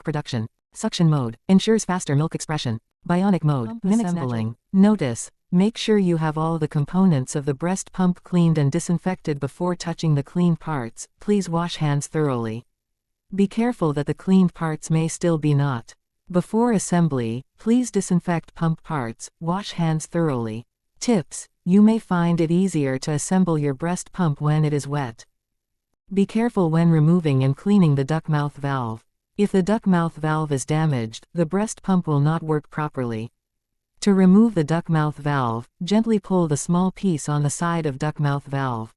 production. Suction mode ensures faster milk expression. Bionic mode Pump mimics assembling. Notice: make sure you have all the components of the breast pump cleaned and disinfected before touching the clean parts. Please wash hands thoroughly. Be careful that the cleaned parts may still be not. Before assembly, please disinfect pump parts. Wash hands thoroughly. Tips: you may find it easier to assemble your breast pump when it is wet. Be careful when removing and cleaning the duct mouth valve. If the duct mouth valve is damaged, the breast pump will not work properly. To remove the duct mouth valve, gently pull the small piece on the side of duct mouth valve.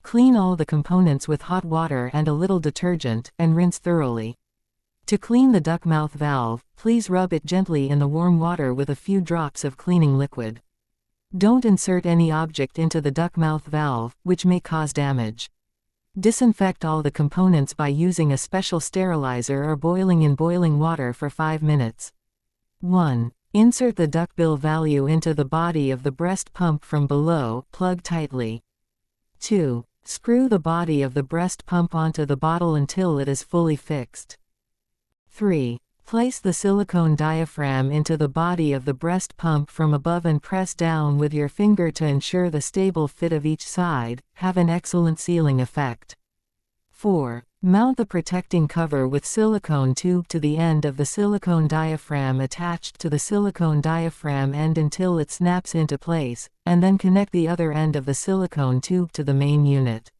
Clean all the components with hot water and a little detergent, and rinse thoroughly. To clean the duct mouth valve, please rub it gently in the warm water with a few drops of cleaning liquid. Don't insert any object into the duct mouth valve, which may cause damage. Disinfect all the components by using a special sterilizer or boiling in boiling water for 5 minutes. 1. Insert the duckbill value into the body of the breast pump from below, plug tightly. 2. Screw the body of the breast pump onto the bottle until it is fully fixed. 3. Place the silicone diaphragm into the body of the breast pump from above and press down with your finger to ensure the stable fit of each side. Have an excellent sealing effect. 4. Mount the protecting cover with silicone tube to the end of the silicone diaphragm attached to the silicone diaphragm end until it snaps into place, and then connect the other end of the silicone tube to the main unit.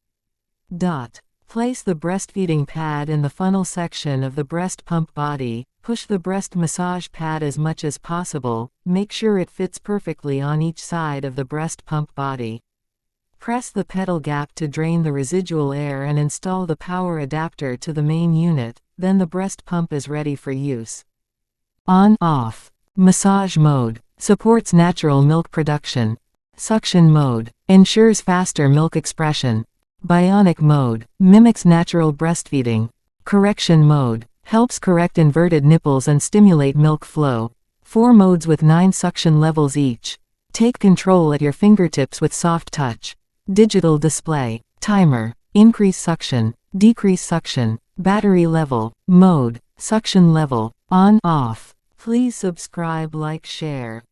Place the breastfeeding pad in the funnel section of the breast pump body. Push the breast massage pad as much as possible. Make sure it fits perfectly on each side of the breast pump body. Press the pedal gap to drain the residual air and install the power adapter to the main unit. Then the breast pump is ready for use. On/off. Massage mode supports natural milk production. Suction mode ensures faster milk expression. Bionic mode mimics natural breastfeeding. Correction mode helps correct inverted nipples and stimulate milk flow. 4 modes with 9 suction levels each. Take control at your fingertips with soft touch. Digital display. Timer. Increase suction. Decrease suction. Battery level. Mode. Suction level. On/off. Please subscribe, like, share.